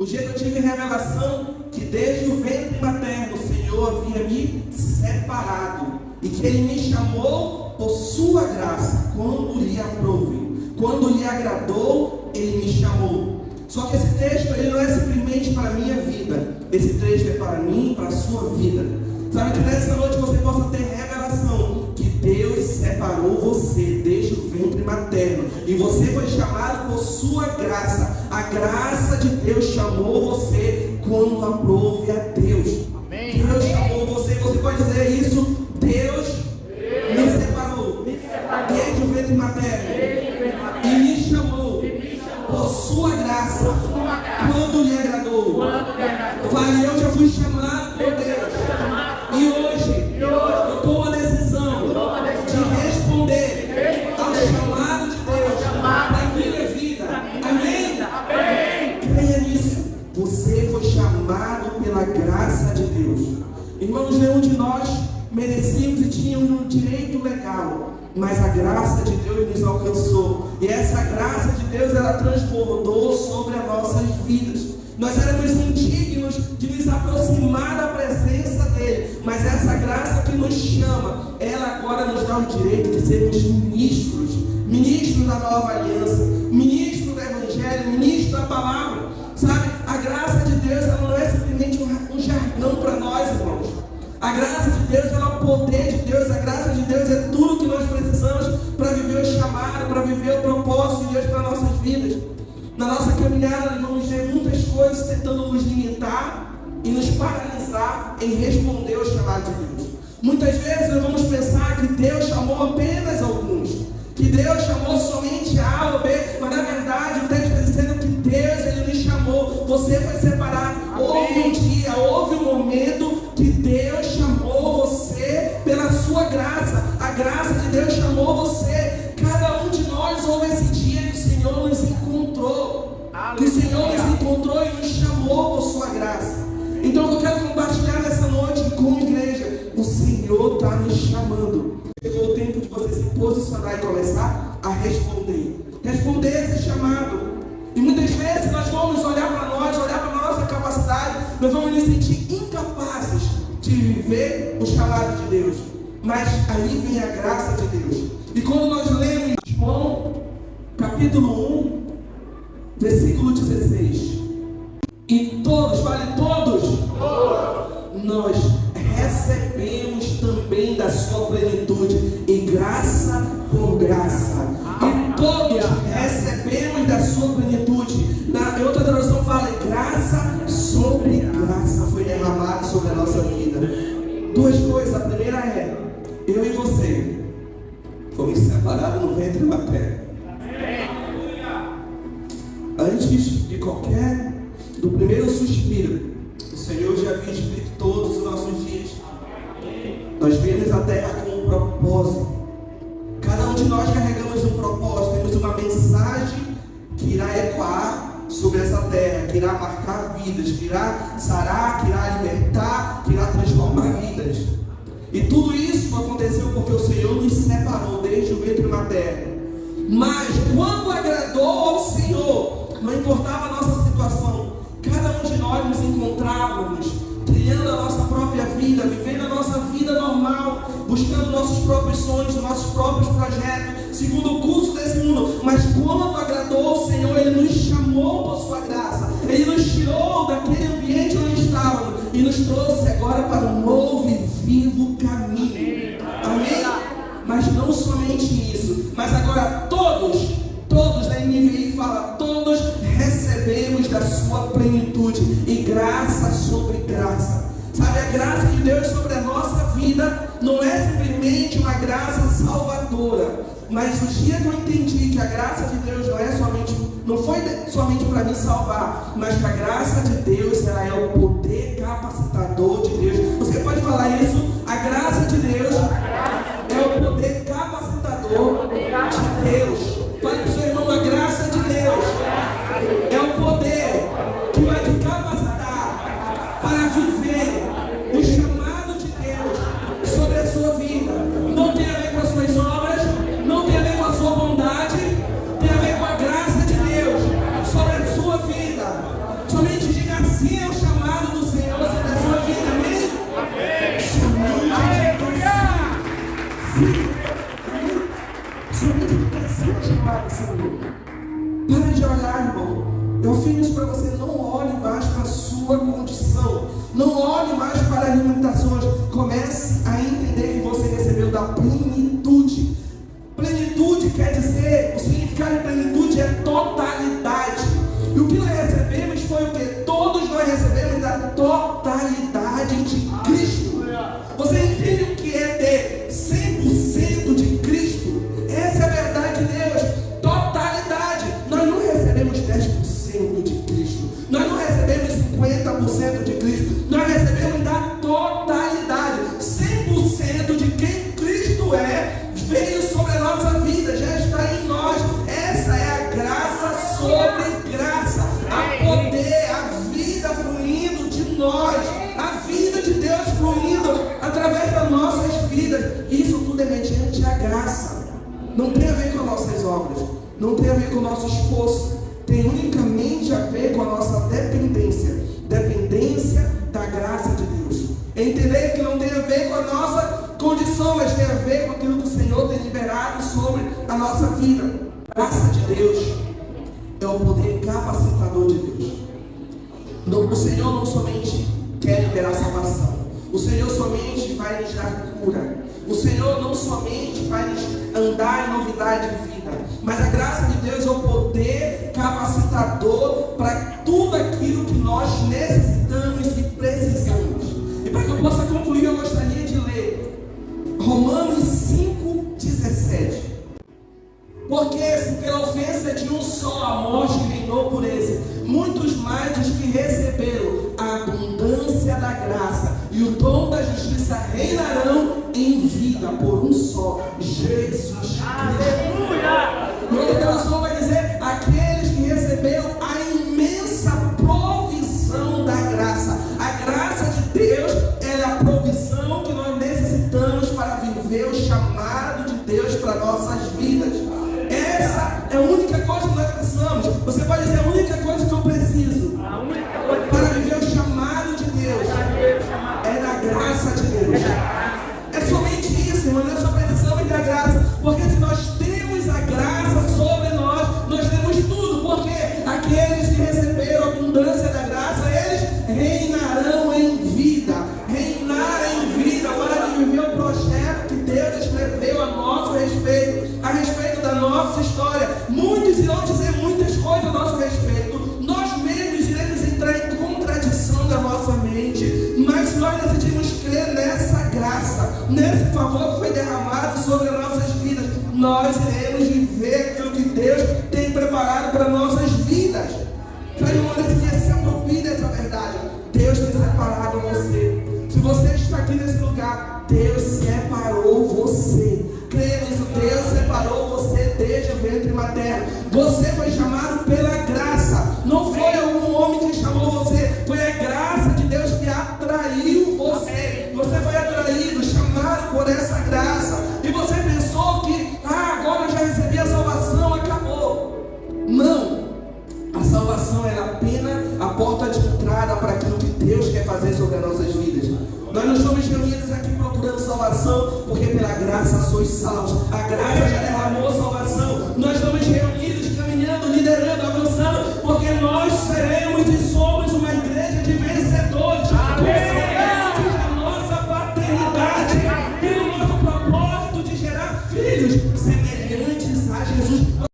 O dia que eu tive revelação que desde o ventre materno o Senhor havia me separado e que Ele me chamou por sua graça, quando lhe aprouve, quando lhe agradou, Ele me chamou. Só que esse texto ele não é simplesmente para a minha vida, esse texto é para mim e para a sua vida. Sabe, que nessa noite você possa ter revelação que Deus separou você desde o ventre materno e você foi chamado por sua graça. A graça de Deus chamou você quando aprouve a Deus. Amém. Deus chamou você, você pode dizer isso? Deus me separou desde o ventre materno e me chamou por sua graça quando lhe agradou. Fale, eu já fui chamado por Deus e hoje eu tomo a decisão de responder ao chamado de Deus para a minha vida. Amém? Creia nisso. Você foi chamado pela graça de Deus. Irmãos, nenhum de nós merecíamos e tínhamos um direito legal, mas a graça de Deus nos alcançou, e essa graça de Deus ela transbordou sobre as nossas vidas. Nós éramos indignos de nos aproximar da presença dele, mas essa graça que nos chama, ela agora nos dá o direito de sermos ministros da nova aliança, ministros do evangelho, ministros da palavra. Sabe, a graça de Deus ela não é simplesmente um jargão para nós, irmãos. A graça de Deus ela é o poder de Deus. A graça de Deus é tudo que nós precisamos para viver o chamado, para viver o propósito de Deus para nossas vidas. Na nossa caminhada nós vamos ver muitas coisas tentando nos limitar e nos paralisar em responder ao chamado de Deus. Muitas vezes nós vamos pensar que Deus chamou apenas alguns, que Deus chamou somente A ou B, mas na verdade o texto está dizendo que Deus ele nos chamou. Você foi separado. Houve um dia, houve um momento que Deus chamou você pela sua graça. A graça de Deus chamou você. Cada um de nós houve esse dia que o Senhor nos encontrou. Que o Senhor nos encontrou e nos chamou por sua graça. Então eu quero compartilhar nessa noite como igreja. O Senhor está nos chamando. Chegou o tempo de você se posicionar e começar a responder. Responder esse chamado. E muitas vezes nós vamos olhar para nós, olhar para a nossa capacidade, nós vamos nos sentir incapazes de viver o chamado de Deus. Mas aí vem a graça de Deus. E quando nós lemos João, capítulo 1, versículo 16. E todos, fale todos, nós recebemos também da sua plenitude, e graça por graça. E todos recebemos da sua plenitude. Em outra tradução fala, graça sobre graça foi derramada sobre a nossa vida. Duas coisas. A primeira é, eu e você fomos separados no ventre materno. Antes de do primeiro suspiro, o Senhor já havia escrito todos os nossos dias. Nós viemos à terra com um propósito. Cada um de nós carregamos um propósito, temos uma mensagem que irá ecoar sobre essa terra, que irá marcar vidas, que irá sarar, que irá libertar, que irá transformar vidas. E tudo isso aconteceu porque o Senhor nos separou desde o ventre materno. Mas quando agradou ao Senhor, não importava a nossa situação, cada um de nós nos encontrávamos trilhando a nossa própria vida, vivendo a nossa vida normal, buscando nossos próprios sonhos, nossos próprios projetos, segundo o curso desse mundo. Mas quando agradou ao Senhor, Ele nos chamou por sua graça, Ele nos tirou daquele ambiente onde estávamos e nos trouxe agora para um novo e vivo caminho. Amém? Mas não somente isso, mas agora todos na NVI fala, todos recebemos da sua plenitude, e graça sobre graça. Sabe, a graça de Deus sobre a nossa vida não é simplesmente uma graça salvadora, mas o dia que eu entendi que a graça de Deus não foi somente para me salvar, mas que a graça de Deus ela é o poder capacitador de Deus. Você pode falar isso? A graça de Deus é o poder capacitador de Deus. Fale para o seu irmão, a graça de Deus é o poder que vai te capacitar para viver o chamado de Deus sobre a sua vida. Não tem a ver com as suas obras, não tem a ver com a sua bondade, tem a ver com a graça de Deus sobre a sua vida. Somente isso para você. Não olhe mais para a sua condição. Não olhe mais para as limitações. Comece a entender que você recebeu da plenitude. Plenitude quer dizer, o significado de plenitude é totalidade. E o que nós recebemos foi o que? Todos nós recebemos da totalidade de Cristo. Você entende o que é ter 100% de Cristo? Essa é a verdade de Deus. Totalidade. Nós não recebemos 10% de Cristo. Nós não recebemos 50% de Cristo. Nós recebemos da totalidade. 100% de quem Cristo é veio sobre a nossa vida, já está em nós. Essa é a graça sobre graça. A poder, a vida fluindo de nós. A vida de Deus fluindo através das nossas vidas. Isso tudo é mediante a graça. Não tem a ver com as nossas obras. Não tem a ver com o nosso esforço. Tem unicamente a ver com a nossa dependência. Dependência da graça de Deus. Entender que não tem a ver com a nossa condição, mas tem a ver com aquilo que o Senhor tem liberado sobre a nossa vida. A graça de Deus é o poder capacitador de Deus. O Senhor não somente quer liberar salvação. O Senhor somente vai nos dar cura. O Senhor não somente vai nos andar em novidade de vida. Mas a graça de Deus é o poder capacitador para tudo aquilo que nós necessitamos e precisamos. E para que eu possa concluir, eu gostaria de ler Romanos 5,17. Porque se pela ofensa de um só a morte reinou por eles, muitos mais os que receberam a abundância da graça e o dom da justiça reinarão em vida por um só, Jesus Cristo. Aleluia! E outra tradução vai dizer, aqueles que receberam a imensa provisão da graça. A graça de Deus é a provisão que nós necessitamos para viver o chamado de Deus para nossas vidas. Essa é a única coisa que nós precisamos. Você pode dizer, a única coisa que eu preciso para viver o chamado de Deus é da graça de Deus. É somente isso, irmão. Nós só precisamos da graça. Porque se nós temos a graça sobre nós, nós temos tudo. Porque aqueles que receberam a abundância da graça, eles reinarão em vida. Reinar em vida para viver o projeto que Deus escreveu a nosso respeito, a respeito da nossa história. Muitos irão dizer muitas coisas a nosso respeito. Nós mesmos iremos entrar em contradição da nossa mente. Mas nós decidimos crer nessa graça, nesse favor que foi derramado sobre as nossas vidas. Nós iremos viver aquilo que Deus tem preparado para nossas vidas. Então, irmão, nesse dia se aproprie dessa verdade. Deus tem separado você. Se você está aqui nesse lugar, Deus separou você. Creia nisso, Deus separou você desde o ventre materno. Você foi chamado pela graça. Não foi algum homem que chamou você. Foi a graça de Deus que atraiu você. Você foi atraído, chamado por essa graça. E você pensou que, agora eu já recebi a salvação, acabou. Não. A salvação é apenas a porta de entrada para aquilo que Deus quer fazer sobre as nossas vidas. Nós não estamos reunidos aqui procurando salvação, porque pela graça sois salvos. A graça já derramou salvação. Nós estamos reunidos, caminhando, liderando, avançando, porque nós seremos e somos uma igreja de vencedores. Conscientes da nossa paternidade e do nosso propósito de gerar filhos semelhantes a Jesus.